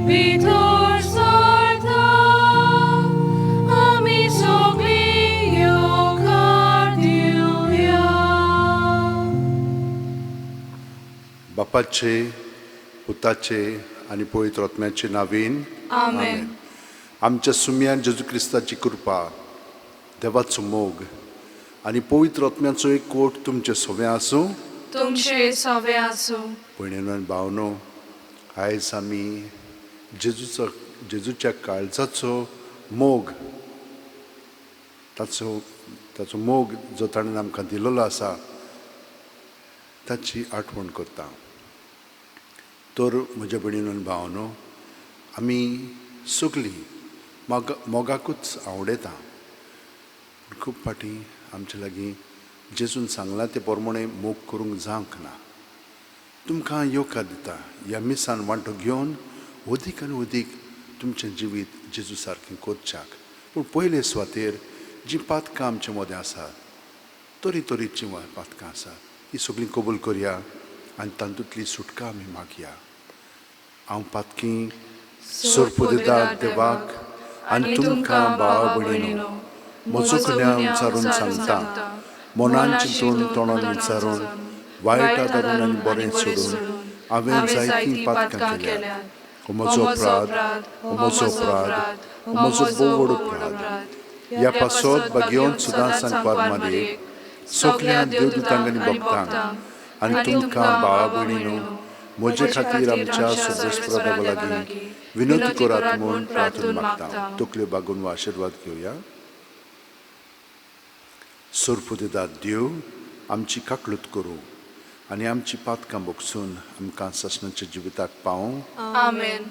भितर सरता आमी सगळीं येवकार दिवया. बापाचे, पुताचे आणि पवित्र आत्म्याचे नावीन आमेन. आमच्या सुम्यान जेजू क्रिस्ताची कृपा, देवाचो मोग आणि पवित्र आत्म्याचो एक कोट तुमचे सगळे आसूं. तुमचे सवे आसूं. भयणीनो आनी भावनो, आयज आमी जेजूच्या काळजाचो मोग, ताचो मोग जो ताणें आमकां दिलेलो आसा ताची आठवण करता. तर म्हज्या भयणीनो आनी भावनो, आमी सगळीं मोगाकूच आवडटा. खूब फाटीं आमचे लागीं जेजून सांगलां ते प्रमाणे मोग करूंक जावंक ना. तुमकां येवकार दिता ह्या मिसान वांटो घेवन अदीक आनी अदीक तुमचें जिवीत जेजू सारकें करच्याक. पूण पयले सुवातेर जीं पातकां आमचे मदें आसात, तरेतरेचीं पातकां आसात, ती सगळीं कबूल करया आनी तातूंतली सुटका आमी मागया. हांव पातकी सोरपुदेदार देवाक आनी तुमकां भावा भयणीनो, म्हजो गुन्यांव विचारून सांगता. मनान चिंतून तोंडान विचारून वायटा धरून आनी बरें सोडून हांवें जायतीं पातकां केल्यात. हो म्हजो अपराध, हो म्हजो अपराध, हो म्हजो भोव व्हड अपराध. ह्या पासत बागेवन सुद्दां सांगपार मारयेक सगळ्या देवदूतांक आनी भक्तांक आनी तुमकां भावा भयणीनो, म्हजे खातीर आमच्या सुबेस्परादा लागीं विनंती करात म्हूण प्रार्थना मागता. तकल्यो बागून वा आशिर्वाद घेवया. सोरपुदेदार देव, आमची काकलूत करूं आनी आमची पातकां बोगसून आमकां ससनाच्या जिविताक पावूं. आमेन.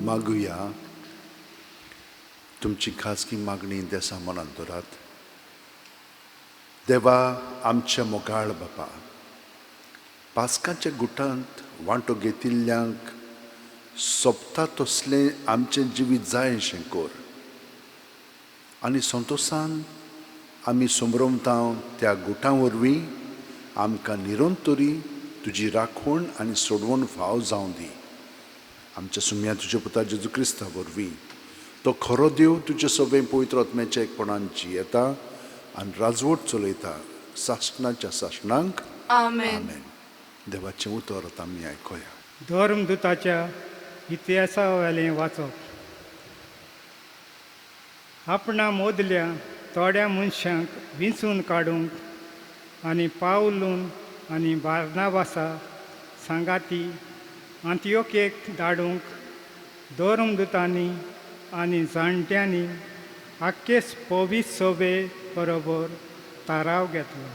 मागुया. तुमची खाजगी मागणी देसा मनांत दवरात. देवा आमच्या मोगाळ बापा, पास्काच्या गुटांत वांटो घेतिल्ल्यांक सोबता तसलें आमचें जिवीत जाय अशें कर आनी संतोशान आमी समरमतांव त्या गुटां वरवीं आमकां निरंतरी तुजी राखण आनी सोडवण फाव जावं दी. आमच्या सुम्या तुज्या पुता जेजू क्रिस्ता वरवीं तो खरो देव तुजे सगळे पवित्र आत्म्याच्या एकपणान जियेता आनी राजवट चलयता सासणाच्या सासणांक. आमेन. देवाचें उतर आतां आमी आयकया. धर्मदुताच्या इतिहासा वेलें वाचप. आपणा मोदल्या थोड्या मनशांक विंचून काडूंक आनी पावलून आनी बार्नाबासा सांगाती अंत्योकेक धाडूंक धर्मदुतांनी आनी जाणट्यांनी आख्खे पोवीस सोबे बरोबर थाराव घेतलो.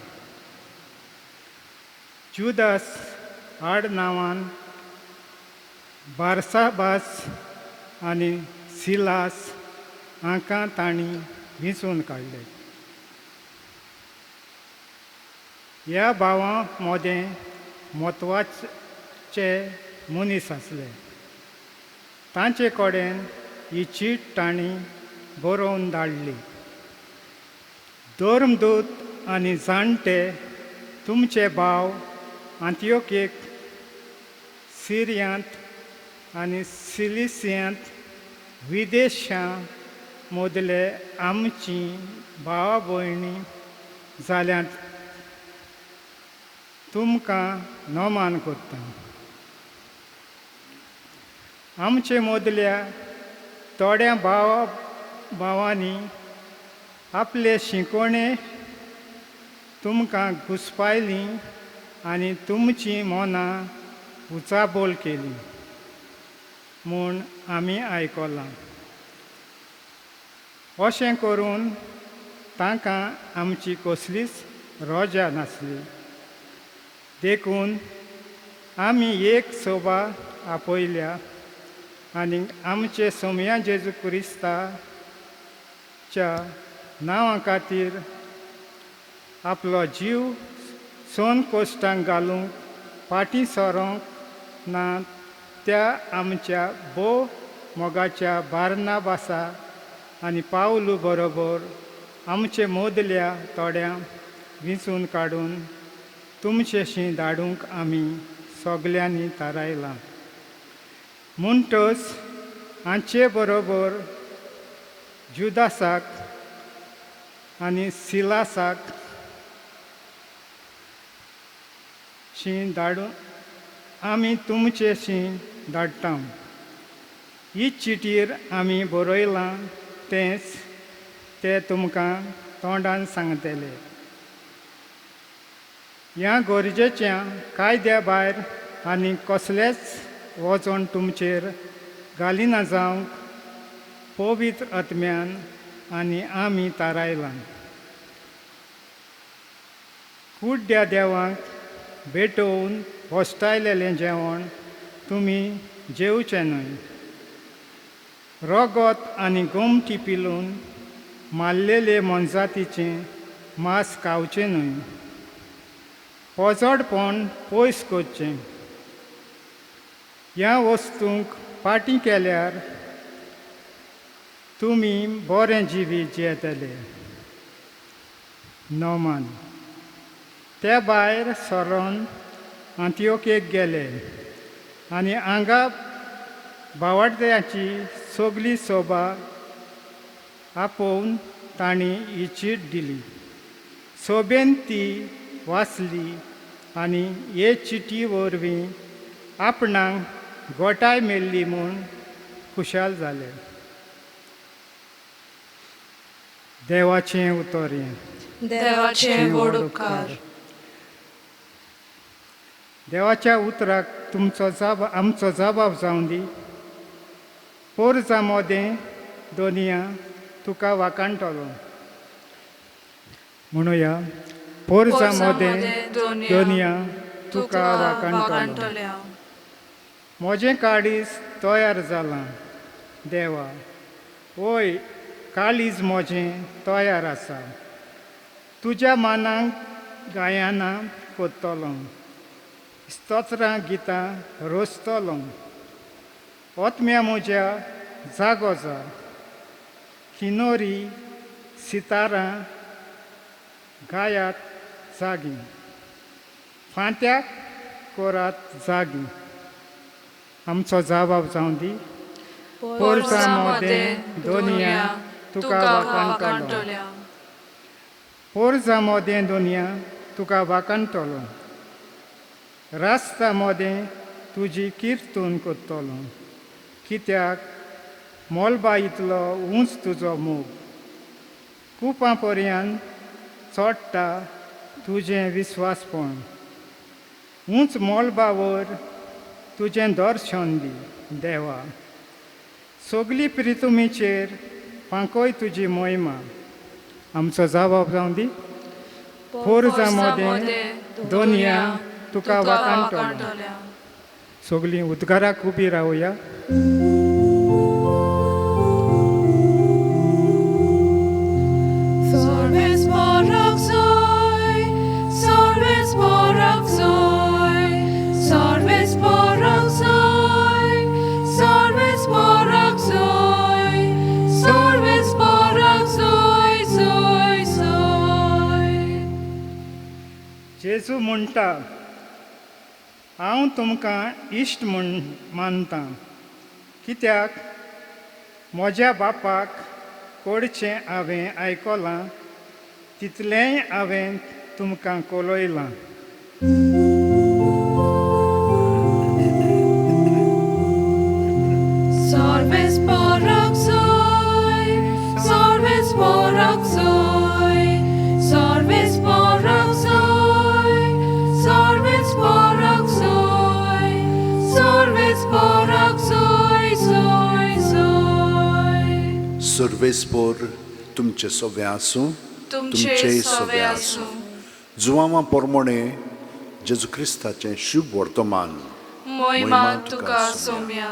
जुदास आड नांवान बारसाबास आनी सिलास हांकां तांणी विंचून काडले. ह्या भावां मदें म्हत्वाचे मनीस आसले. तांचे कडेन ही चीट तांणी बरोवन धाडली. धर्मदूत आनी जाणटे तुमचे भाव अंत्योकेक, सिरियांत आनी सिलिसियांत विदेशां मदले आमचीं भावा भयणी जाल्यांत तुमकां नोमान करता. आमचे मदल्या थोड्या भावांनी आपले शिंकोणे तुमकां म्हूण आमी आयकलां. अशें करून तांकां आमची कसलीच रोजा नासली. देखून आमी एक सभा आपयल्या आनी आमचे सोमया जेजू क्रिस्ताच्या नांवा खातीर आपलो जीव सोन कोश्टांक घालूंक फाटीं सरोंक ना त्या आमच्या मोगाच्या बार्नाबासा आनी पावलू बरोबर आमचे मोदल्या तोड्यांक विंचून काडून तुमचेशी धाडूंक आमी सगल्यांनी थारायलां. म्हणटच हांचे बरोबर जुदासाक आनी सिलासाक धाडून आमी तुमचेशी धाडटां. ही चिटीर आमी बरयलां तेंच ते तुमकां तोंडान सांगतले. ह्या गरजेच्या कायद्या भायर आनी कसलेंच वचोन तुमचेर घालिना जावंक पवित्र आत्म्यान आनी आमी थारायलां. कुड्ड्या देवाक भेटोवन होस्तायलेलें जेवण तुमी जेवचें न्हय. रगत आनी गोमटी पिलून मारलेले मनजातीचें मांस खावचें न्हय. पोजडपण पयस करचें. ह्या वस्तूंक फाटीं केल्यार तुमी बरें जिवीत जियेतले. नोमान ते भायर सरोन अंत्योकेक गेले आनी हांगा भावार्थ्याची सगली सभा आपोवन तांणी ही चीट दिली. सोबेन ती वाचली आनी हे चिटी वरवीं आपणाक गोठाय मेळ्ळी म्हूण खुशाल जाले. देवाचें उतोरें. देवाचे व्हड उपकार. देवाच्या उतराक आमचो जबाब जावं दी. पोरजा मोदें दोनिया तुका वाकाणटलो. म्हणुया पोरजा मोदें दोनिया तुका वाकाणटलो. म्हजें काळीज तयार जालां देवा. ओय काळीज म्हजें तयार आसा. तुज्या मानाक गायनां कोत्तलो. स्तोत्रां गितां रोजतलो. ओतम्या म्हज्या जागो जा. किनोरी सितारां गायात जागी. फांत्याक कोरात जागी. आमचो जबाब जावं दी. पोरजा मोदें दोनिया तुका वाकाणटलो. पोरजा मोदें दोनिया तुका वाकाणटलो. रास्ता मोदें तुजी किर्तून कोत्तलो. कित्याक मोलबा इतलो उंच तुजो मोग. कुपां पर्यंत चोडटा तुजें विस्वासपण. उंच मोलबा वर तुजें दर्शन दी देवा. सगली प्रितुमीचेर फांकोय तुजी मोहिमा. आमचो जबाब जावं दी. पोरजा मोदें दोनिया तुका वाकाणटलो. सगलीं उदगाराक उबी रावया. जेजू म्हणटा हांव तुमकां इश्ट म्हूण मानतां. कित्याक म्हज्या बापाक कोडचें हांवें आयकलां तितलेंय हांवें तुमकां कळयलां. सर्वेस्पोर तुमचे सवे आसूं तुमचे सवे आसूं जुवामा पोरमोणे जेजू क्रिस्ताचें शुभ वर्तमान मोहिमा तुका सोम्या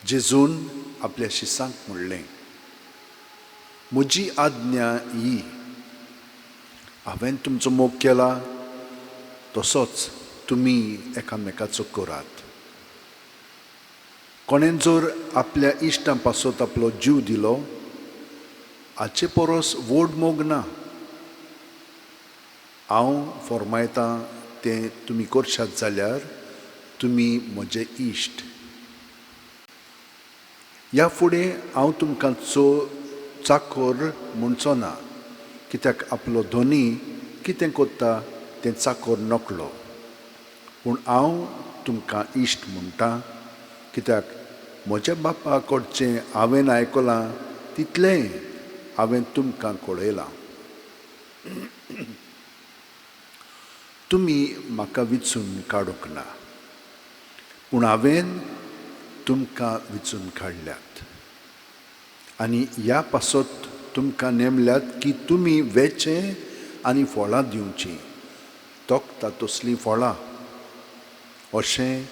जेजून आपल्या शिसांक म्हणलें म्हजी आज्ञा ही हांवें तुमचो मोग केला तसोच तुमी एकामेकाचो करात कोणें जर आपल्या इश्टां पासत आपलो जीव दिलो हाचे परस व्हड मोग ना हांव फर्मायतां तें तुमी करशात जाल्यार तुमी म्हजे इश्ट ह्या फुडें हांव तुमकां चाकर म्हणचो ना कित्याक आपलो धोनी कितें कोत्ता तें चाकर नकळो पूण हांव तुमकां इश्ट म्हणटा कित्याक म्हज्या बापा कडचें हांवें आयकलां तितलें हांवें तुमकां कळयलां तुमी म्हाका विचून काडूंक ना पूण हांवें तुमकां विचून काडल्यात आनी ह्या पासत तुमकां नेमल्यात की तुमी वेचें आनी फळां दिवचीं तोखता तसलीं फळां अशें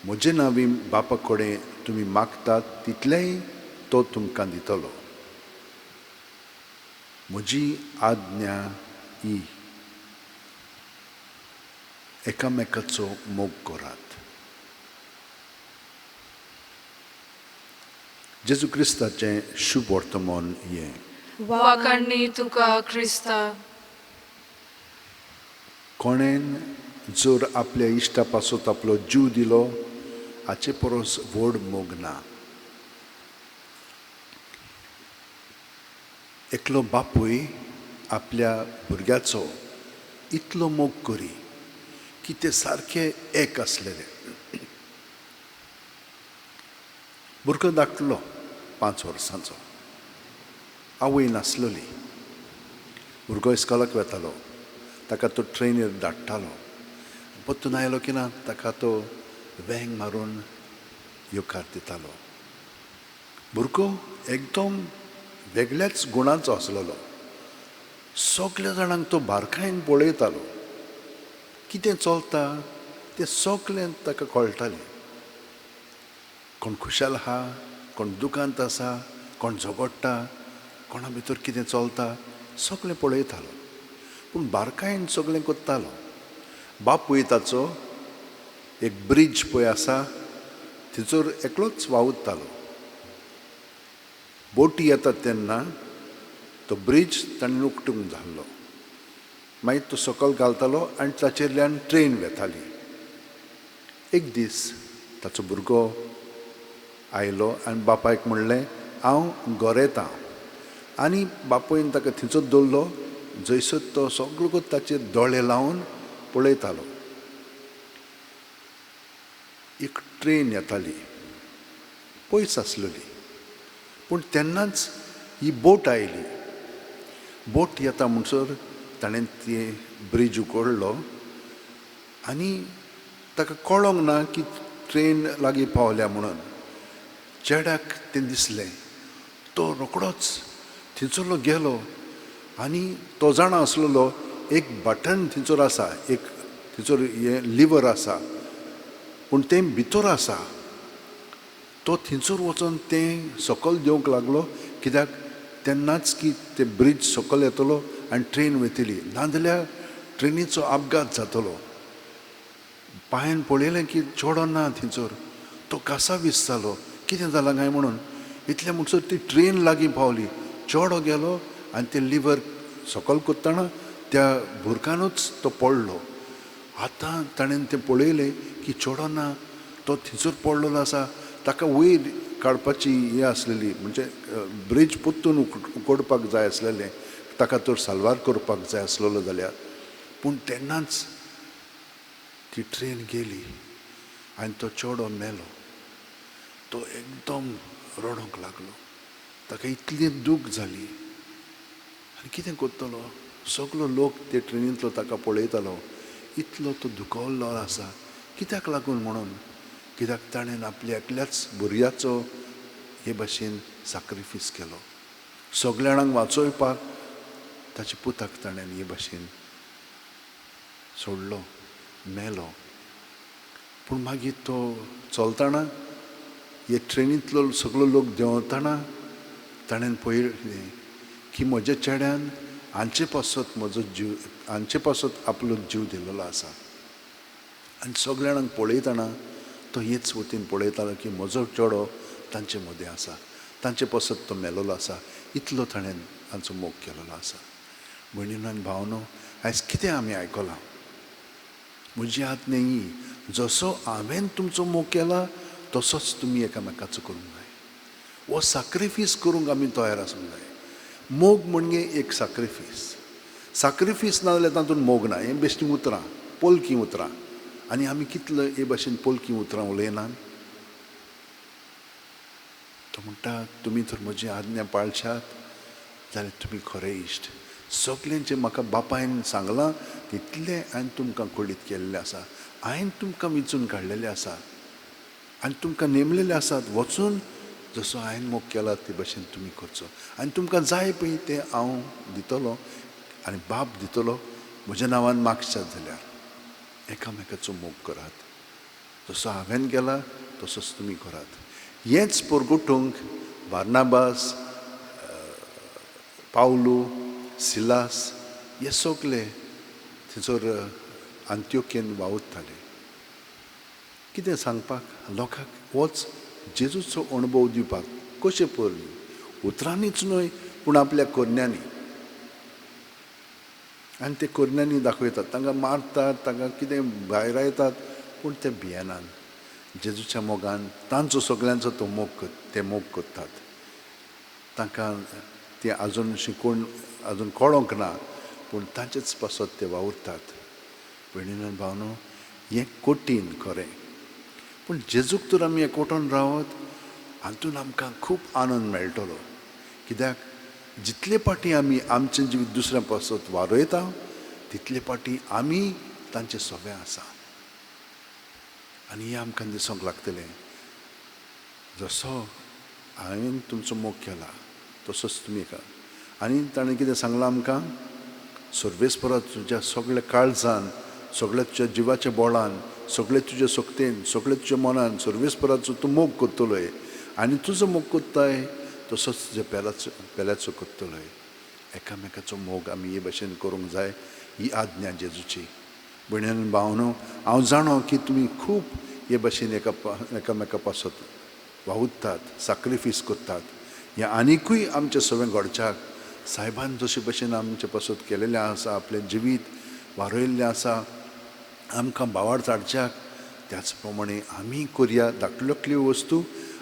म्हजे नांवी बापा कडेन तुमी मागतात तितलेंय तो तुमकां दितलो म्हजी आज्ञा ही एकामेकाचो मोग करात जेजू क्रिस्ताचें शुभ वर्तमान हें वाकणणी तुका क्रिस्ता कोणेन जर आपल्या इश्टा पासत आपलो जीव दिलो हाचे परस व्हड मोग ना एकलो बापूय आपल्या भुरग्याचो इतलो मोग करी की ते सारके एक आसलेले भुरगो धाकटलो 5 वर्सांचो आवय नासलोली भुरगो इस्कॉलाक वेतालो ताका तो ट्रेनीर धाडटालो परतून आयलो की ना ताका तो वेंग मारून येवकार दितालो भुरगो एकदम वेगळ्याच गुणाचो आसलेलो सगल्या जाणांक तो बारकायेन पळयतालो कितें चलता तें सगलें ताका कळटालें कोण खुशाल आहा कोण दुकांत आसा कोण झगडटा कोणा भितर कितें चलता सगलें पळयतालो पूण बारकायेन सगलें कोत्तालो बापूय ताचो एक ब्रिज पळय आसा थंयसर एकलोच वावुरतालो बोटी येतात तेन्ना तो ब्रिज ताणें उक्तूंक जाल्लो मागीर तो सकयल घालतालो आनी ताचेरल्यान ट्रेन वेताली एक दीस ताचो भुरगो आयलो आनी बापायक म्हणलें हांव घर येतां आनी बापूयन ताका थंयसर दवरलो जंयसर तो सगळो ताचेर दोळे लावन पळयतालो एक ट्रेन येताली पयस आसलेली पूण तेन्नाच ही बोट आयली बोट येता म्हणसर ताणें ती ब्रिज उगडलो आनी ताका कळोंक ना की ट्रेन लागीं पावल्या म्हणून चेड्याक तें दिसलें तो रोखडोच थंयसरलो गेलो आनी तो जाणा आसलेलो एक बटन थंयसर आसा एक थंयसर हें लिवर आसा पूण तें भितर आसा तो थंयसर वचोन तें सकयल देवंक लागलो कित्याक तेन्नाच की तें ब्रिज सकयल येतलो आनी ट्रेन वयतली नाजाल्यार ट्रेनीचो अपघात जातलो पांयान पळयलें की चोडो ना थंयसर तो कासावीस जालो कितें जालां काय म्हणून इतलें म्हणसर ती ट्रेन लागीं पावली चोडो गेलो आनी तें लिवर सकयल कोत्ताना त्या भुरकानूच तो पडलो आतां ताणें तें पळयलें की चोडो ना तो थंयसर पडलेलो आसा ताका वयर काडपाची हें आसलेली म्हणजे ब्रिज पोत्तून उकडपाक जाय आसलेलें ताका तर साल्वार करपाक जाय आसलेलो जाल्यार पूण तेन्नाच ती ट्रेन गेली आनी तो चेडो मेलो तो एकदम रडोंक लागलो ताका इतली दूख जाली आनी कितें कोत्तलो सगलो लोक ते ट्रेनींतलो ताका पळयतालो इतलो तो दुखोल्लो आसा कित्याक लागून म्हणून कित्याक ताणें आपल्या एकल्याच भुरग्याचो हे भाशेन सॅक्रिफीस केलो. सगल्या जाणांक वाचोवपाक ताच्या पुताक ताणें हे भाशेन सोडलो, मेलो. पूण मागीर तो चलतना हे ट्रेनींतलो सगळो लोक देंवतना ताणें पळयलें की म्हज्या चेड्यान हांचे पासत म्हजो जीव, हांचे पासत आपलो जीव दिल्लो आसा. आनी सगल्या जाणांक पळयतना तो हेच वतीन पळयतालो की म्हजो चेडो तांचे मदें आसा, तांचे पासत तो मेलोलो आसा. इतलो ताणें तांचो मोग केलेलो आसा. भयणीनो आनी भावनो, आयज कितें आमी आयकलां? म्हजी आज्ञा ही, जसो हांवें तुमचो मोग केला तसोच तुमी एकामेकाचो करूंक जाय. हो सॅक्रिफीस करूंक आमी तयार आसूंक जाय. मोग म्हणजे एक सॅक्रिफीस. सॅक्रिफीस ना जाल्यार तातूंत मोग ना. हें बेश्टी उतरां, पोलकी उतरां. आनी आमी कितलें हे भाशेन पोलकी उतरां उलयनात. तो म्हणटा तुमी जर म्हजी आज्ञा पाळशात जाल्यार तुमी खरे इश्ट. सगलें जें म्हाका बापायन सांगलां तितलें हांवें तुमकां कळीत केल्लें आसा. हांवें तुमकां वेंचून काडलेलें आसा आनी तुमकां नेमलेले आसात वचून जसो हांवें मोग केला ते भाशेन तुमी करचो. आनी तुमकां जाय पळय तें हांव दितलो आनी बाप दितलो. म्हज्या नांवान मागशात जाल्यार एकामेकाचो मोग करात. जसो हांवें केला तसोच तुमी करात. हेंच परगटूंक बार्नाबास, पावलो, सिलास हे सगळे थंयसर अंत्योकेन वावुरताले. कितें सांगपाक लोकांक? होच जेजूचो अणभव दिवपाक. कशें पळय, उतरांनीच न्हय पूण आपल्या करण्यांनी. आनी ते करण्यांनी दाखयतात, तांकां मारतात, तांकां कितें भायर येतात पूण ते भियेनात. जेजूच्या मोगान तांचो सगळ्यांचो तो मोग ते मोग करतात. तांकां ते आजून शिकून आजून कळोंक ना पूण तांचेच पासत ते वावुरतात. भयणीनो आनी भावनो, हें कठीण खरें. पूण जेजूक तर आमी एकवटून रावत हातूंत आमकां खूब आनंद मेळटलो. कित्याक जितले पाटी आमी आमचें जिवीत दुसऱ्या पासत वारयता तितले पाटी आमी तांचे सोबे आसा. आनी हें आमकां दिसूंक लागतलें जसो हांवें तुमचो मोग केला तसोच तुमी का. आनी ताणें कितें सांगलां आमकां? सर्वेस्परा तुज्या सगळ्या काळजान, सगळ्या तुज्या जिवाच्या बोळान, सगळे तुज्या सोकतेन, सगळे तुज्या मनान सर्वेस्पराचो तूं मोग करतलोय. आनी तुजो मोग कोत्ताय तसोच तुज्या पेल्याचो कोत्तलोय. एकामेकाचो मोग आमी हे भाशेन करूंक जाय. ही आज्ञा जेजूची. भयणी आनी भावनो, हांव जाणो की तुमी खूब हे भाशेन एकामेका पासत वावुरतात, सॅक्रिफीस करतात. हें आनिकूय आमचे सगळें घडच्याक सायबान जशे भशेन आमचे पासत केलेलें आसा, आपलें जिवीत वारयल्लें आसा आमकां भावार्थ हाडच्याक, त्याच प्रमाणे आमी करया धाकल्यो वस्तू.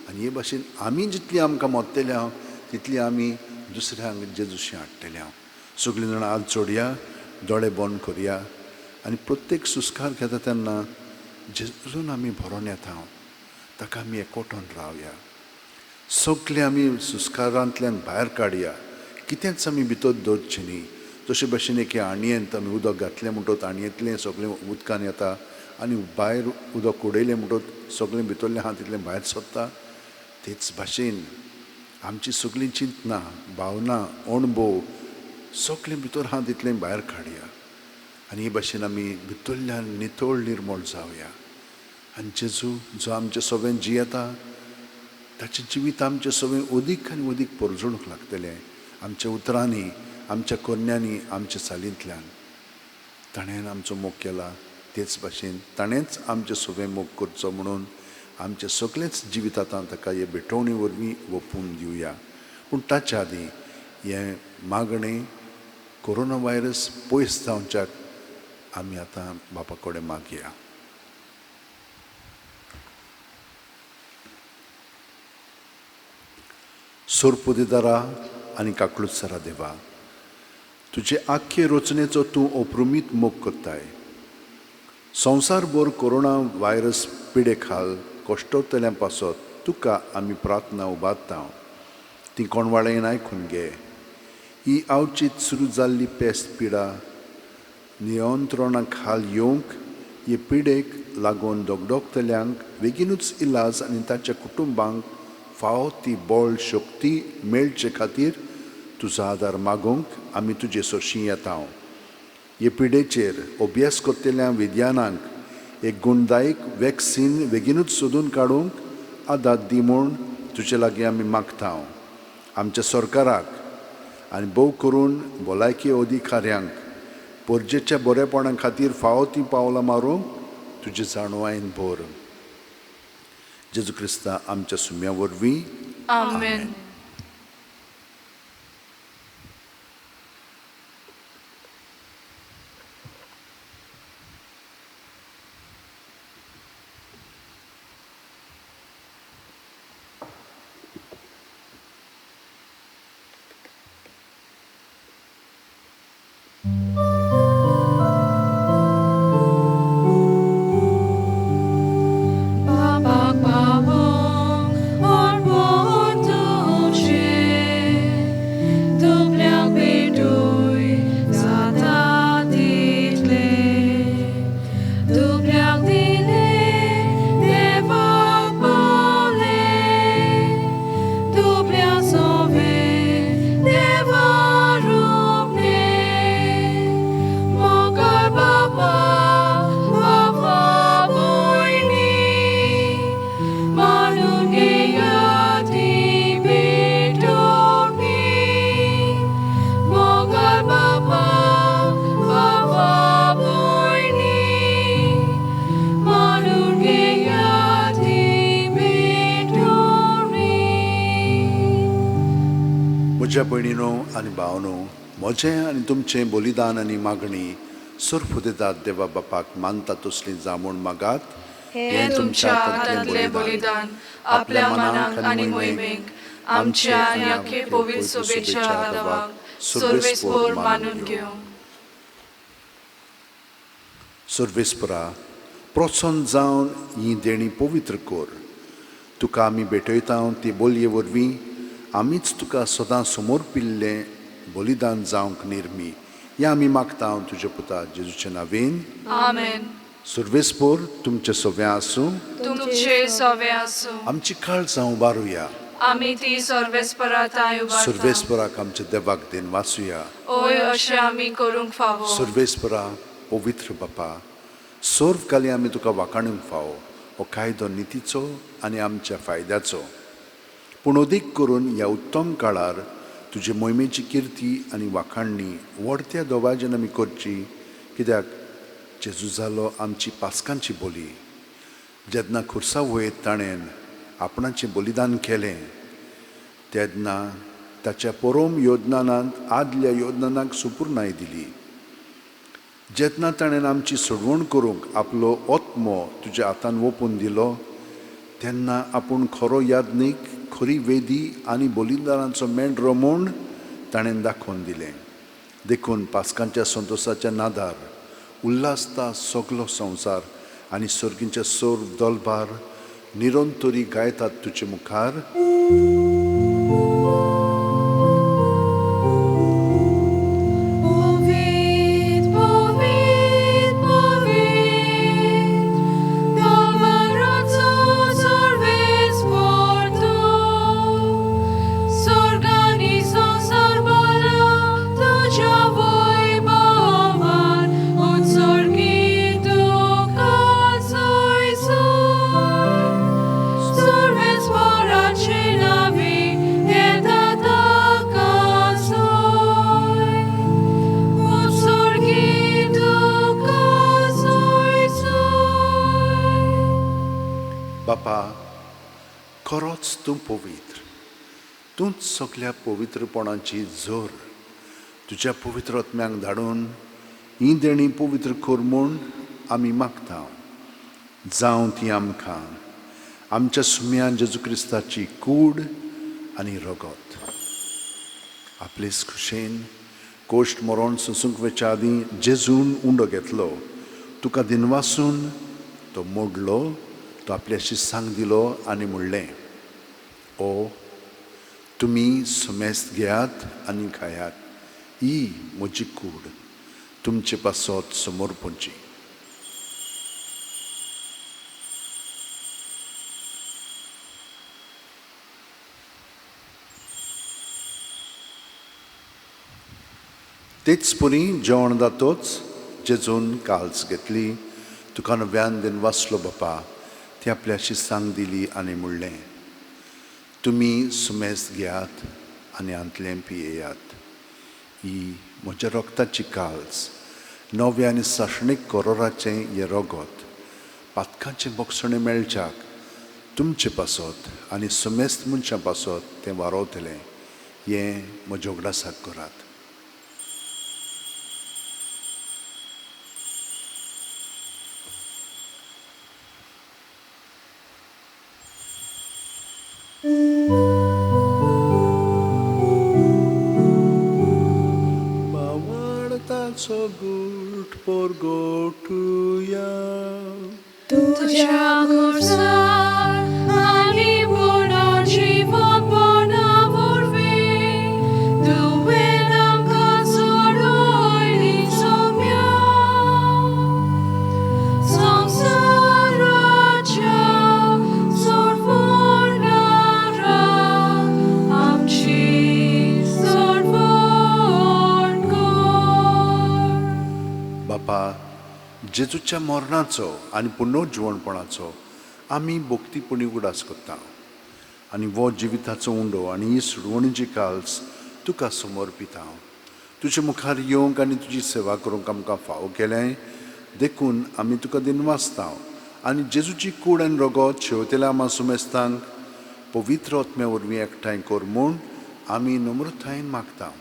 आनी हे भाशेन आमी जितली आमकां मोत्तेली हांव तितली आमी दुसऱ्यांक जेजूशी हाडटले हांव. सगळीं जाणां हात जोडया, दोळे बंद करया आनी प्रत्येक सुस्कार घेता तेन्ना जेजून आमी भरोन येता हांव. ताका आमी एकवटून रावया. सगळे आमी सुस्कारांतल्यान भायर काडया. कितेंच आमी भितर दवरचें न्ही. जशे भशेन एके आणयेंत आमी उदक घातलें म्हणटच आणयेंतलें सगळें उदकान येता आनी भायर उदक उडयलें म्हणटच सगळें भितरलें आहा तितलें भायर सरता. तेच भाशेन आमची सगळीं चिंतना, भावना, अणभव सगळें भितर आहा तितलें भायर काडया. आनी हे भाशेन आमी भितरल्यान नितळ निर्मळ जावया. आनी जेजू जो आमचें सगळें जियेता ताचें जिवीत आमचें सगळें अदीक आनी अदीक परजूंक लागतलें. आमच्या उतरांनी, आमच्या करण्यांनी, आमच्या चालींतल्यान. ताणें आमचो मोग केला तेच भाशेन ताणेंच आमचें सगळें मोग करचो म्हणून आमचें सगळेंच जिवीत आतां ताका हे भेटवणी वरवीं ओपून दिवया. पूण ताच्या आदीं हें मागणें कोरोना वायरस पयस जावच्याक आमी आतां बापा कडेन मागया. सोरपुदिदारा आनी काकळुसारा देवा, तुजे आख्खे रचनेचो तूं अप्रुमीत मोग करताय. संवसारभर कोरोना वायरस पिडे खाल कश्टतल्या पासत तुका आमी प्रार्थना उबारता. ती कोणवाळेन आयकून घे. ही आवचीत सुरू जाल्ली पेस्त पिडा नियंत्रणा खाल येवंक, हे पिडेक लागून दोगदोगतल्यांक बेगीनूच इलाज आनी ताच्या कुटुंबांक फावो ती बळ शक्ती मेळचे खातीर तुजो आदार मागूंक आमी तुजे सोरशीं येता. हे पिडेचेर अभ्यास करतल्या विद्यानांक एक गुणदायक वॅक्सीन बेगीनूच सोदून काडूंक आदार दी म्हूण तुजे लागीं आमी मागता. आमच्या सरकाराक आनी भोव करून भलायकी अधिकाऱ्यांक परजेच्या बरेपणा खातीर फावो ती पावलां मारूंक तुजे जाणवायेन भर. जेजू क्रिस्ता आमच्या सुम्या वरवीं. आमेन. म्हज्या भयणीनो आनी भावनो, म्हजें आनी तुमचें बलिदान आनी मागणी सुरफुदेतात देवा बापाक मानता तसलीं जा म्हूण मागात. हें तुमच्या हातांतलें बलिदान आपल्या मनाक आनी मोहिमेक आमच्या आनी अख्खे पवित्र सोबेच्या आदाराक सर्वेस्पर मानून घेवं. सर्वेस्परा प्रोत्साहन जावन ही देणी पवित्र कर. तुका आमी भेटयता ती बोलये वरवीं आमीच तुका सदां समोर पिल्लें बलिदान जावंक निर्मी. हें आमी मागता तुजे पुता जेजूच्या नांवेन. आमेन. सर्वेस्पर तुमचे सवें आसूं. तुमचे सवे आसूं. आमची काळ जावं उबारुया. आमी ती सर्वेस्पराताय उबारता. सर्वेस्पराक आमच्या देवाक देन वाचुया. ओय अशें आमी करूंक फावो. सर्वेस्परा पवित्र बापा, सर्व काली आमी तुका वाखाणूंक फावो. हो कायदो नितीचो आनी आमच्या फायद्याचो. पूण अदीक करून ह्या उत्तम काळार तुजे मोहिमेची किर्ती आनी वाखाणणी व्हडत्या दोबाज्यान आमी करची. कित्याक जेजू जालो आमची पासकांची बोली. जेन्ना खुर्सा वयत ताणें आपणाचें बलिदान केलें तेन्ना ताच्या परम योजनांत आदल्या योजनांक सुपूर्णाय दिली. जेन्ना ताणें आमची सोडवण करूंक आपलो आत्मो तुज्या हातान ओपून दिलो तेन्ना आपूण खरो यादनीक, खरी वेदी आनी बलिदानाचो मेंढरो म्हूण ताणें दाखोवन दिलें. देखून पासकांच्या संतोशाच्या नादार उल्हासता सगलो संवसार आनी सर्गींचे सर्व दलबार निरंतरी गायतात तुजे मुखार. बापा, खरोच तूं पवित्र. तूंच सगल्या पवित्रपणाची जोर तुज्या पवित्र आत्म्यांक धाडून ही देणी पवित्र कर म्हूण आमी मागता. जावं ती आमकां आमच्या सुम्यान जेजू क्रिस्ताची कूड आनी रगत. आपलेच खुशेन कोश्ट मरण सोंसूंक वेच्या आदीं जेजून उंडो घेतलो. तुका दिनवासून तो मोडलो. तो आपल्या शिसांक दिलो आनी म्हणलें, ओ तुमी सुमेस्त घेयात आनी खायात. ही म्हजी कूड. तुमचे पासत समोर पोंची. तेच पुरी जेवण जातोच जेजून काल्स घेतली. तुका नव्यान दिन वाचलो बापा, ती आपल्या शिसांक दिली आनी म्हणलें, तुमी सुमेस्त घेयात आनी आंतलें पियेयात. ही म्हज्या रोगताची काल्स, नवे आनी साशणीक करोराचें हें रगत, पातकांचे बोगसणे मेळच्याक तुमचे पासत आनी सुमेस्त मनशां पासत तें वारोवतलें. हें म्हज्या उगडासाक करात. Bawartaco gurt porgotuja. तुझ्या खुर्सार आणि पूर्ण जीवन बनवूर्वी, तुवें आमकां सोडून सोम्या. संवसाराच्या सोडवणारा आमची सोडवण कर. बापा, जेजूच्या मरणाचो आनी पुनर्जीवणपणाचो आमी भोक्तीपणी उगडास करता. आनी वो जिविताचो उंडो आनी ही सुडवणीची काल्स तुका समर्पिता. तुजे मुखार येवंक आनी तुजी सेवा करूंक आमकां फावो केलें देखून आमी तुका दिनवासता. आनी जेजूची कूड आनी रगत शेवतेल्या आमा सुमेस्तांक पवित्र आत्म्या वरवीं एकठांय कर म्हूण आमी नम्रतायेन मागता.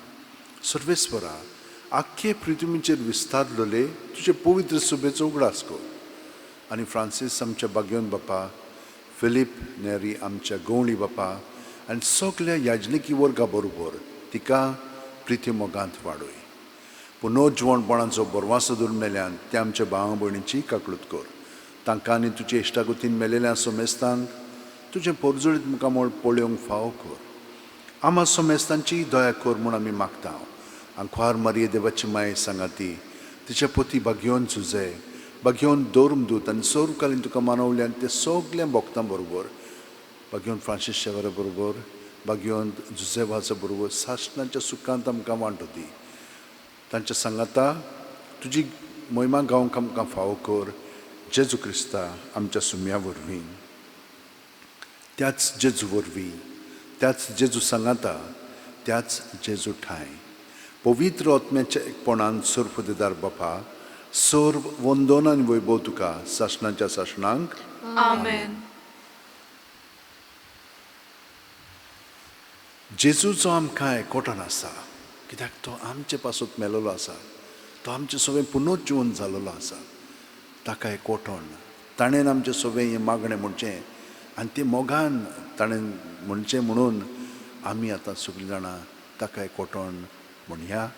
सर्वेस्परा, आख्खे पृथ्वीचेर विस्तारलोले तुजे पवित्र सुबेचो उगडास कर. आनी फ्रांसीस आमच्या बागयोन बापा, फिलीप नेरी आमच्या गवळी बापा आनी सगल्या याजनिकी वर्गा बरोबर तिका प्रिती मोगांत वाडय. पुनर्जीवणपणाचो बरवासो दवरून मेल्यान ते आमच्या भावा भयणीची काकळूत कर. तांकां आनी तुजे इश्टागतीन मेलेल्या सोमेस्तांक तुजें परजळीत मुखामोळ पळोवंक फावो कर. आमा सोमेस्तांची दया कर म्हूण आमी मागता. आंखवार मारये देवाची माय सांगाती, तिच्या पोती बागयोन झुजे, बागयोन दोरमदूत आनी सोरकालीन तुका मानवल्यान ते सगल्या भक्तां बरोबर, बागयोन फ्रांसीस शेवरा बरोबर, बागयोन जुझेवाचा बरोबर सासणाच्या सुखांत आमकां वांटो दी. तांच्या सांगाता तुजी महिमा गावंक आमकां फावो कर. जेजू क्रिस्ता आमच्या सुम्या वरवीं, त्याच जेजू वरवीं, त्याच जेजू सांगाता, त्याच जेजू ठाय पवित्र आत्म्याच्या एकपणान सर्व देदार बापा, सर्व वंदन आनी वैभव तुका सासणाच्या सासणांक. आमेन. जेजूचो आमकां एकवटान आसा, कित्याक तो आमचे पासत मेलोलो आसा. तो आमचें सगळें पुनर्जीवन जालोलो आसा. ताका एकवटोन ताणें आमचें सगळें हें मागणें म्हणचें आनी तें मोगान ताणें म्हणचें म्हणून आमी आतां सगळीं जाणां ताका एकवटोन म्हणया.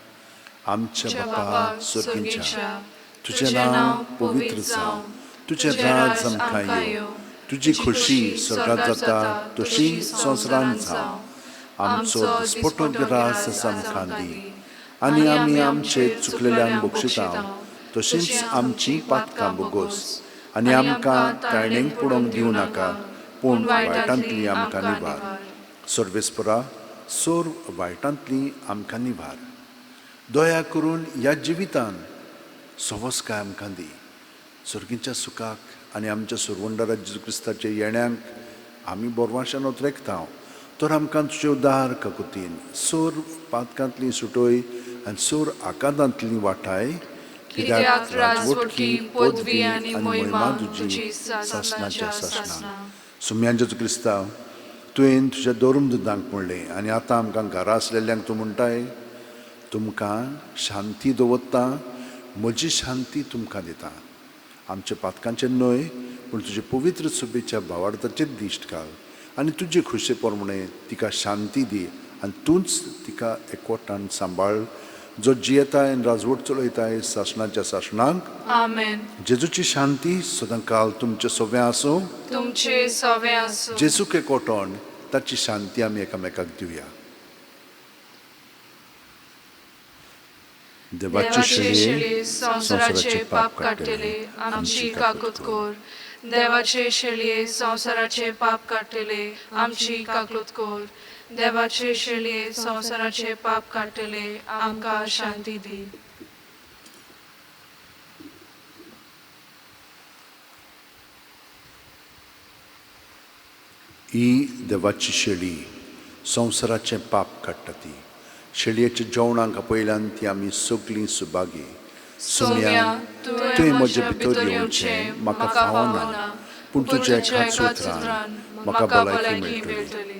आमच्या बापा सर्गीच्या, तुजें नांव पवित्र जावं, तुजें राज आमकां येवं, तुजी खुशी स्वर्गांत जाता तशी संवसारांत जावं. आमचो दिसपटो रास आसा आमकां दी, आनी आमी आमचे चुकलेल्यांक बक्षिता तशींच आमची पातकां बोगोस, आनी आमकां ताळणेक पडोवंक दिवं नाका, पूण वायटांतली आमकां निवार. सर्वेस्परा, सोर वायटांतली आमकां निवार. दया करून ह्या जिवितान सवस्काय आमकां दी. सर्गीच्या सुखाक आनी आमच्या सुरवंडरा जेजू क्रिस्ताच्या येण्याक आमी बोरवाशान उतरेकता. तर आमकां तुजे उदार काकुतीन सोर पातकांतली सुटोय आनी सोर आकांतांतली वाटाय. कित्याक राजवटकी, पदवी आनी महिमा तुजी सासणाच्या सासणां. सुम्यान जेजू क्रिस्ता, तुवें तुज्या दोरमदुतांक म्हणलें आनी आतां आमकां घरा आसलेल्यांक तूं म्हणटाय, तुमकां शांती दवरता, म्हजी शांती तुमकां दिता. आमच्या पातकांचेर न्हय, पूण तुजे पवित्र सुबेच्या भावार्थाचेर दिश्ट घाल आनी तुजे खुशे प्रमाणे तिका शांती दी आनी तूंच तिका एकवटान सांबाळ, जो जियेताय आनी राजवट चलयताय सासणाच्या सासणांक. आमेन. जेजूची शांती सदां काल तुमचे सगळें आसूं. तुमचे सवे आसूं. जेजूक एकवटोन ताची शांती आमी एकामेकाक दिवया. देवाची शेळये संवसाराचे पाप काडटले आमची काकूत कोर. देवाचे शेळये संसाराचे पाप काढलेले आमची काकूत कोर. देवाचे शेळये संसाराचे पाप काढलेले आमकां शांती दी. ही देवाची शेळी संवसाराचें पाप काडटा ती. शेळयेच्या जेवणाक पयल्यान ती आमी सगळीं सुभागी. सोम्या, तुवें म्हजे भितर येवचें म्हाका फावना, पूण तुज्या एकाच उतरान म्हाका भलायकी मेळटली.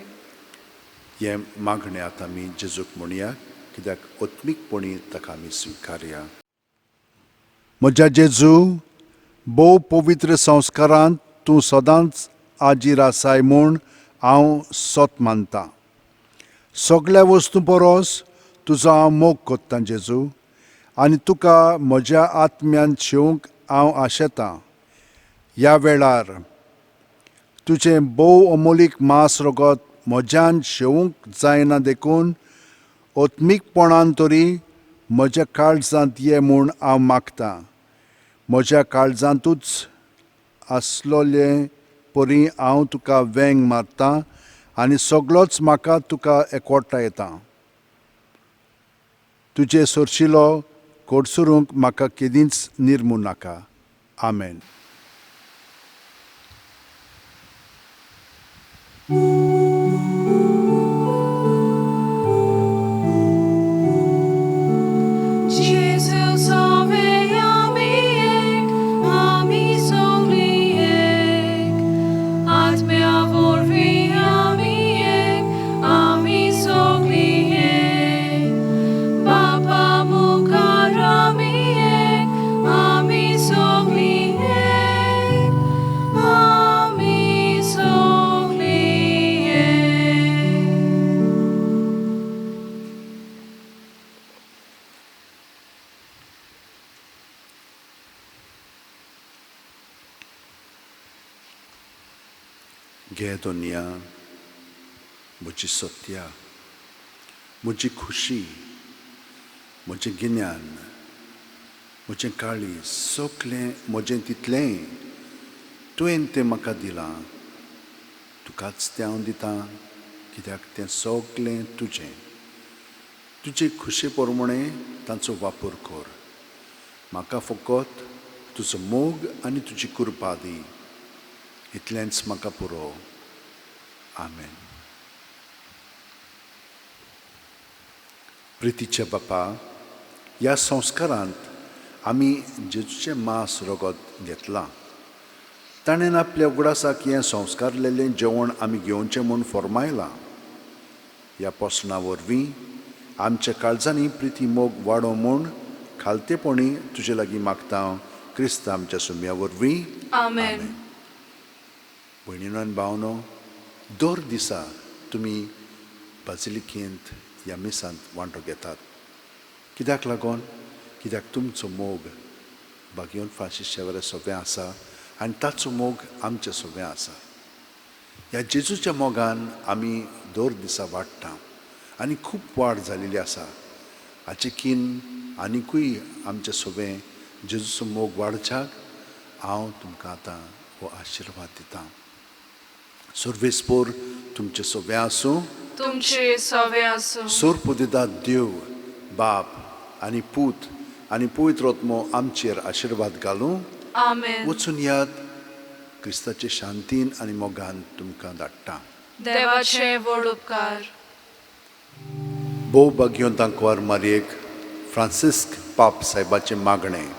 हे मागणें आतां आमी जेजूक म्हणया, कित्याक ओत्मीकपणी ताका आमी स्विकारया. म्हज्या जेजू, भोव पवित्र संस्कारांत तूं सदांच आजीर आसाय म्हूण हांव सोत मानतां. सगळ्या वस्तू परस तुजो हांव मोग कोत्तां जेजू, आनी तुका म्हज्या आत्म्यान शेवंक हांव आशेतां. ह्या वेळार तुजें भोव अमोलीक मांस रगत म्हज्यान शेवूंक जायना देखून ओत्मीकपणान तरी म्हज्या काळजांत ये म्हूण हांव मागतां. म्हज्या काळजांतूच आसलोले परी हांव तुका वेंग मारतां आनी सगळोच म्हाका तुका एकवटा येता. तुजे सोरशिलो कोडसुरूंक म्हाका केदींच निर्मू नाका. आमेन. घे दोनिया म्हजी सत्या, म्हजी खुशी, म्हजें गिन्यान, म्हजें काळीज, सगळें म्हजें तितलें तुवें तें म्हाका दिलां. तुकाच तें हांव दितां, कित्याक तें सगळें तुजें. तुजे खुशे प्रमाणें तांचो वापर कर. म्हाका फकत तुजो मोग आनी तुजी कृपा दी. इतलेंच म्हाका पुरो. आमेन. प्रितीचे बापा, ह्या संस्कारांत आमी जेजूचें मांस रगत घेतलां. ताणें आपल्या उगडासाक हें संस्कारलेलें जेवण आमी घेवचें म्हूण फर्मायलां. ह्या पोसणा वरवीं आमच्या काळजांनी प्रिती मोग वाडो म्हूण खालतेपणी तुजे लागीं मागतां. क्रिस्त आमच्या सुम्या वरवीं. आमेन. भयणीनो आनी भावनो, दर दिसा तुमी बाजिलिकेंत ह्या मिसांत वांटो घेतात. कित्याक लागून? कित्याक तुमचो मोग बागयोन फ्रांसिसाचे सोबें आसा आनी ताचो मोग आमचे सोबें आसा. ह्या जेजूच्या मोगान आमी दर दिसा वाडटा आनी खूब वाड जालेली आसा. हाचे कीन आनिकूय आमचे सोबें जेजूचो मोग वाडच्याक हांव तुमकां आतां हो आशिर्वाद दितां. सर्वेस्पोर तुमचे सोबें आसूं. तुमचे सोबें आसूं. सोरपुदिता देव बाप आनी पूत आनी पवित्र आत्मो आमचेर आशिर्वाद घालूं. आमेन. वचून याद क्रिस्ताचे शांतीन आनी मोगान तुमकां धाडटा. देवाचे व्हड उपकार. भोव भाग्यवंत आंकवार मारयेक फ्रांसिस्क पाप साहेबाचें मागणें.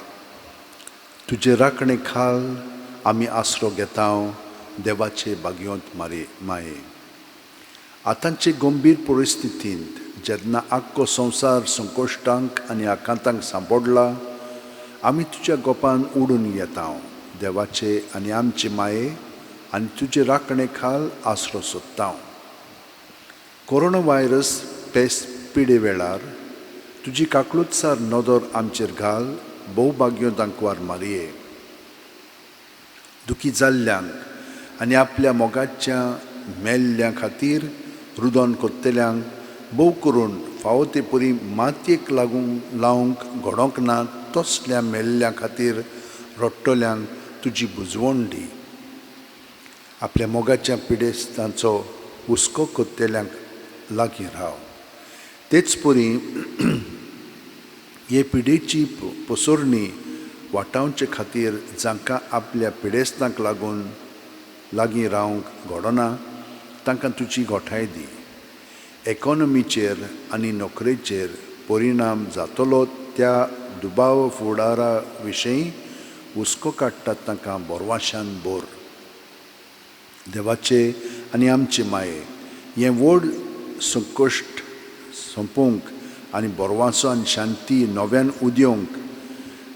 तुजे राखणे खाल आमी आसरो घेता देवाचे भाग्यवंत माये. आतांचे गंभीर परिस्थितींत जेन्ना आख्खो संवसार संकोश्टांक आनी आकांतांक सांपडला, आमी तुज्या गोपान उडून येता. देवाचे आनी आमचे माये आनी तुजे राखणे खाल आसरो सोदता. कोरोना व्हायरस पेस्त पिडे वेळार तुजी काकळूतसार नदर आमचेर घाल. भोव भाग्यवंत आंकवार मारये. दुखी जाल्ल्यांक आनी आपल्या मोगाच्या मेल्ल्या खातीर रुदन कोत्तेल्यांक भोव करून फावो ते परी मातयेक लावंक घडोंक ना तसल्या मेल्ल्या खातीर रडटल्यांक तुजी बुजवण दी. आपल्या मोगाच्या पिडेस्तांचो हुस्को कोत्तेल्यांक लागीं राव. तेच परी हे पिडेची पसरणी वाटावचे खातीर जांकां आपल्या पिडेस्तांक लागीं रावंक घडना तांकां तुजी घोटाय दी. इकॉनॉमीचेर आनी नोकरेचेर परिणाम जातलो त्या दुबाव फुडारा विशीं हुस्को काडटात तांकां बोरवाशान बोर. देवाचे आनी आमचे माये हें व्हड संकश्ट सोंपोवंक आनी बोरवासो आनी शांती नव्यान उदेवंक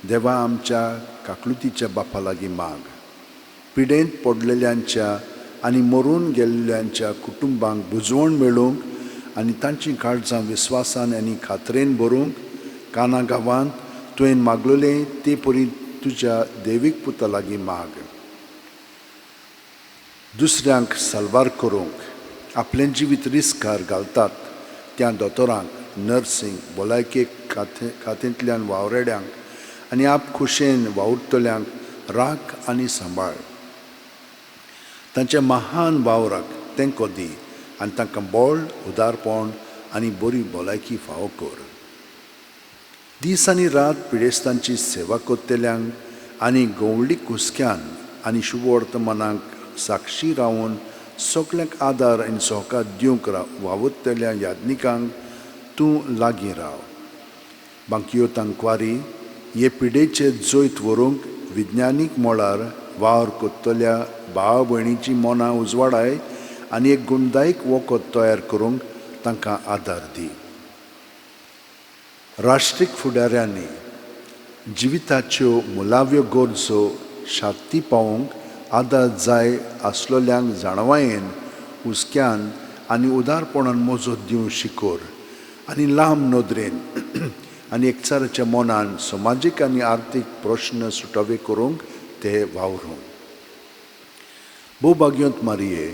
देवा आमच्या काकलुतीच्या बापा लागीं माग. पिडेंत पडलेल्यांच्या आनी मरून गेल्ल्यांच्या कुटुंबांक बुजवण मेळोवंक आनी तांची काळजां विस्वासान आनी खात्रेन भरूंक काना गांवांत तुवें मागलोलें ते परी तुज्या देवीक पुता लागीं माग. दुसऱ्यांक साल्वार करूंक आपलें जिवीत रिस्कार घालतात त्या दोतोरांक, नर्सींक, भलायके खात्यांतल्यान वावरेड्यांक आनी आप खुशेन वावुरतल्यांक राख आनी सांबाळ. तांच्या महान वावराक तेंको दी आनी तांकां बळ, उदारपण आनी बरी भलायकी फावो कर. दीस आनी रात पिडेस्तांची सेवा कोत्तेल्यांक आनी गवळी कुसक्यान आनी शुभ वर्तमानाक साक्षी रावन सगळ्यांक आदार आनी सहकार दिवंक वावुरतल्या याज्ञिकांक तूं लागीं राव. बांकियो तांकवारी हे पिडेचे जैत व्हरूंक विज्ञानीक मळार वावर कोत्तल्या भाव भयणीची मनां उजवाडाय आनी एक गुणदायक वखद तयार करूंक तांकां आदार दी. राष्ट्रीक फुडाऱ्यांनी जिविताच्यो मुलाव्यो गरजो शांती पावोवंक आदार जाय आसलोल्यांक जाणवायेन, हुस्क्यान आनी उदारपणान मोजत दिवंक शिकोर आनी लांब नदरेन आनी एकचाराच्या मनान समाजीक आनी आर्थीक प्रश्न सुटावे करूंक ते वावरूंक. भोवभाग्यवंत मारये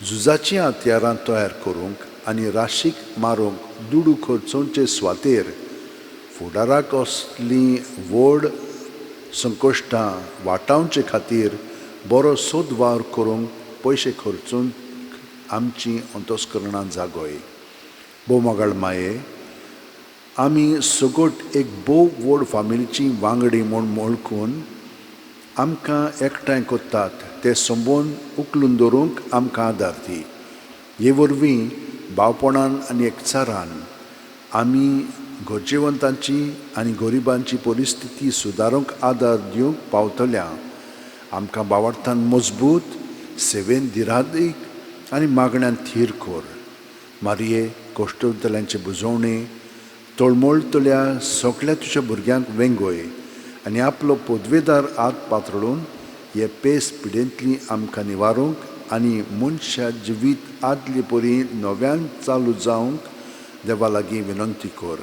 झुजाचीं हत्यारां तयार करूंक आनी राशीक मारूंक दुडू खर्चोवचे सुवातेर फुडाराक असलीं व्हड संकश्टां वाटावचे खातीर बरो सोद वावर करूंक पयशे खर्चूंक आमची अंतस्करणां जागोय. भोवमागाळ माये आमी सगट एक भोव व्हड फामिलीची वांगडी म्हूण वळखून आमकां एकठांय कोत्तात ते संबोवन उखलून दवरूंक आमकां आदार दी. हे वरवीं भावपणान आनी एकचारान आमी गरजेवंतांची आनी गरिबांची परिस्थिती सुदारूंक आदार दिवंक पावतल्या आमकां भावार्थान मजबूत, सेवेन धिरादीक आनी मागण्यांत थीर कर. मारये कोश्टवंतल्यांचे बुजवणे तळमळतल्या सगळ्या तुज्या भुरग्यांक वेंगोय आनी आपलो पदवेदार हात पातळून हे पेस पिडेंतली आमकां निवारूंक आनी मनशा जिवीत आदले परी नव्यान चालू जावंक देवा लागीं विनंती कर.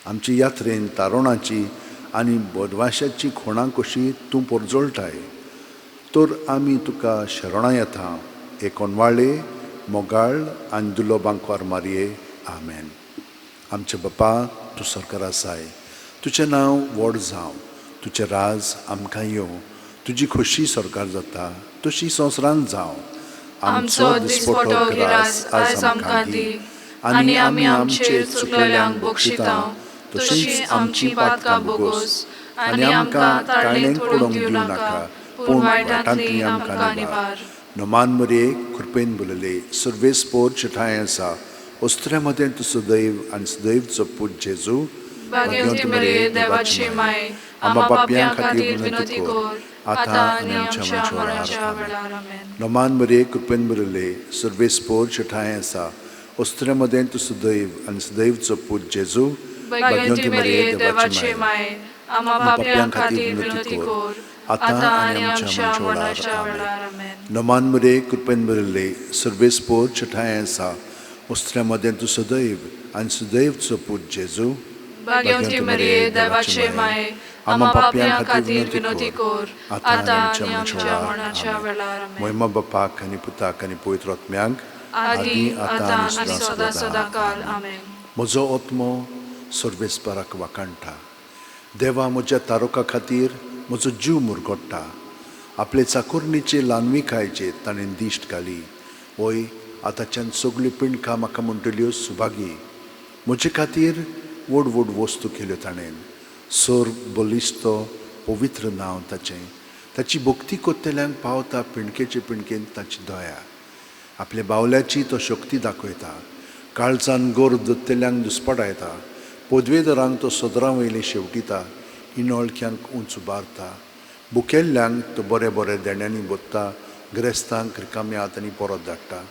आमचे यात्रेन तारुणाची आनी बोदवाशाची खोणां कशी तूं परजळटाय तर आमी तुका शरणां येता. एकोणवाळे मोगाळ आनी दुलो बांकवार मारये. आमेन. आमचे बापा तूं सरकार आसाय. तुजें नांव व्हड जावं. तुजें राज आमकां येवं. तुजी खोशी सरकार जाता तशी संवसारांत जावं. आमचो दिसपटो गिरास आयज आमकां दी आनी आमी आमचेर चुकलेल्यांक बक्षिता तशीच आमची पातकां बोगोस आनी आमकां ताळणेंत पडूंक दिवं नाका पूण वायटांतली आमकां निवार. नमान मरे कृपेन बोलले सर्वेस्पोर ठाय आसा ओस्त्र्या मदें तूं सदैव आनी सदैवचो पूत जेजू भाग्यवंती मरिये देवाची माय आम्हा पापयां खातीर विनंती कर आतां आनी आमच्या मरणाच्या वेळार. आमेन. नमान मरे कृपेन बोलले सर्वेस्पोर ठाय आसा ओस्त्र्या मदें तूं सदैव आनी सदैवचो पूत जेजू भाग्यवंती मरिये देवाची माय आम्हा पापयां खातीर विनंती कर आतां आनी आमच्या मरणाच्या वेळार. आमेन. नमान मरे कृपेन बोलले सर्वेस्पोर ठाय आसा ओस्त्र्या मदें तूं सदैव आनी सदैवचो पूत जेजू भाग्यवंती मरिये देवाची माय आम्हा पापयां खातीर विनंती कर आतां आनी आमच्या मरणाच्या वेळार. आमेन. महिमा बापाक आनी पुताक आनी पवित्र आत्म्यांक आदी आतां आनी सदां सदांकाल. आमेन. म्हजो आत्मो सर्वेस्पराक वाकाणटा. देवा म्हज्या तारका खातीर म्हजो जीव मुरगोडटा. आपले चाकुर्णीचे लानविकायचे ताणें दिश्ट घाली. ओय आतांच्यान सगल्यो पिणकां म्हाका म्हणटल्यो सुभागी. म्हजे खातीर व्हड व्हड वस्तू केल्यो ताणें. सोर बलिस्तो पवित्र नांव ताचें. ताची भक्ती कोत्तेल्यांक पावता पिणकेचे पिणकेन ताची दया. आपल्या बावल्याची तो शक्ती दाखयता. काळजान गोर दोत्तेल्यांक दुस्पटायता. पदवेदरांक तो सदरां वयले शेवटिता. इनोळख्यांक उंच उबारता. बुकेल्ल्यांक तो बरें बरें देण्यांनी बोत्ता. गिरेस्तांक रिकाम्या आनी परत धाडटा.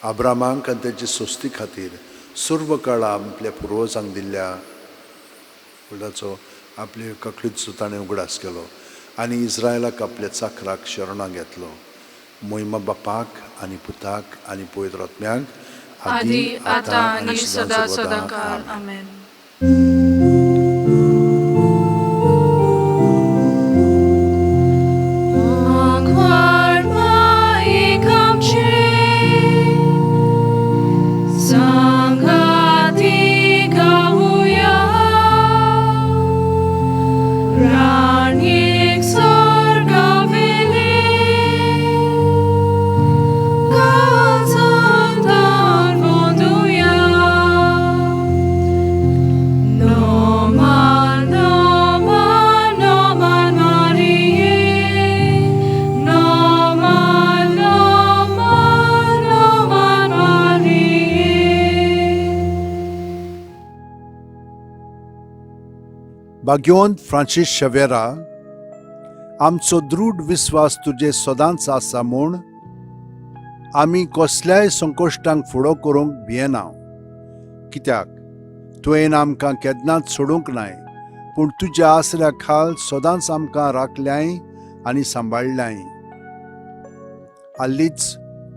आब्रामांक आनी ताचे सोस्ती खातीर सर्व काळा आपल्या पुर्वजांक दिल्ल्या उडाचो आपले ककळीचो ताणें उगडास केलो आनी इस्रायलाक आपल्या चाकराक शरणां घेतलो. मोहिमा बापाक आनी पुताक आनी पवित्र आत्म्याक आदी आतां आनी सदां सदांकाळ. आमेन. भाग्यवंत फ्रांसीस शेवेरा, आमचो दृढ विस्वास तुजे सदांच आसा म्हूण आमी कसल्याय संकश्टांक फुडो करूंक भियेना. कित्याक तुवें आमकां केन्नाच सोडूंक नाय, पूण तुज्या आसऱ्या खाल सदांच आमकां राखल्याय आनी सांबाळल्याय. हालींच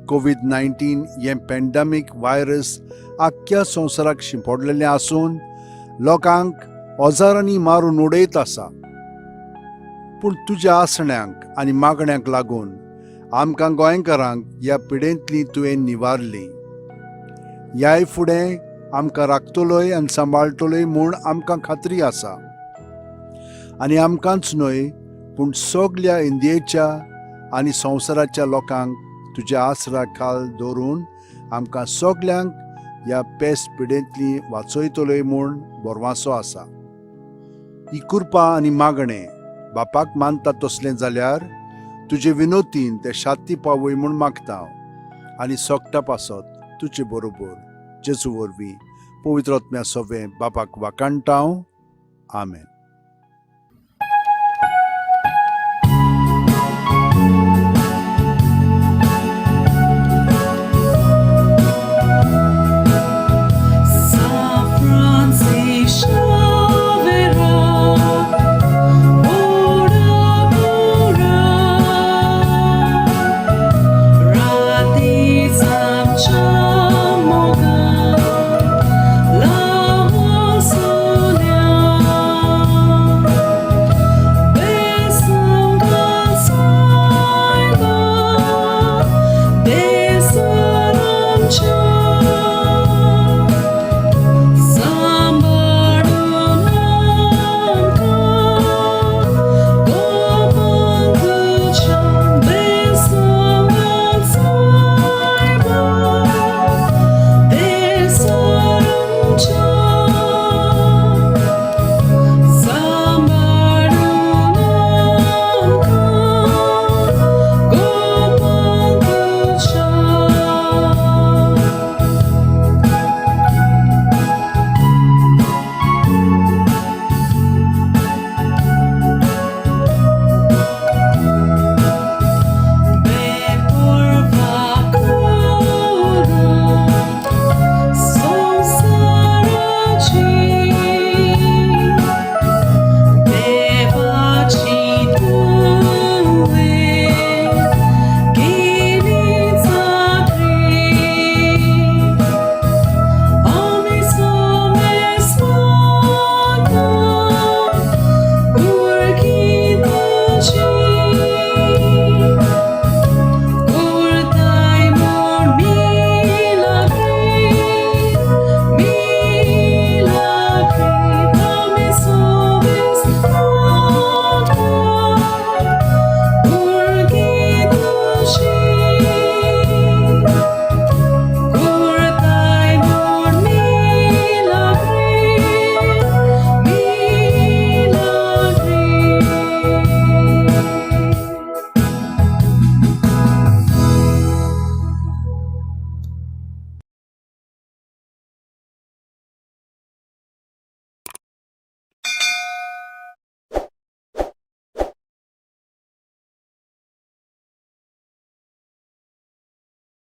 कोविड-19 हें पॅन्डेमीक वायरस आख्ख्या संवसाराक शिंपडलेलें आसून लोकांक ओजारांनी मारून उडयत आसा. पूण तुज्या आसण्यांक आनी मागण्यांक लागून आमकां गोंयकारांक ह्या पिडेंतली तुवें निवारली. ह्याय फुडें आमकां राखतलोय आनी सांबाळटलोय म्हूण आमकां खात्री आसा. आनी आमकांच न्हय पूण सगल्या इंडियेच्या आनी संवसाराच्या लोकांक तुज्या आसरा खाल दवरून आमकां सगल्यांक ह्या पेस्ट पिडेंतली वाचयतलोय म्हूण बोरवांसो आसा. ही कृपा आनी मागणें बापाक मानता तसलें जाल्यार तुजे विनोतीन ते शांती पावय म्हूण मागता आनी सोगटा पासत तुजे बरोबर जेजू वरवीं पवित्र आत्म्या सवें बापाक वाकाणटा. आमेन.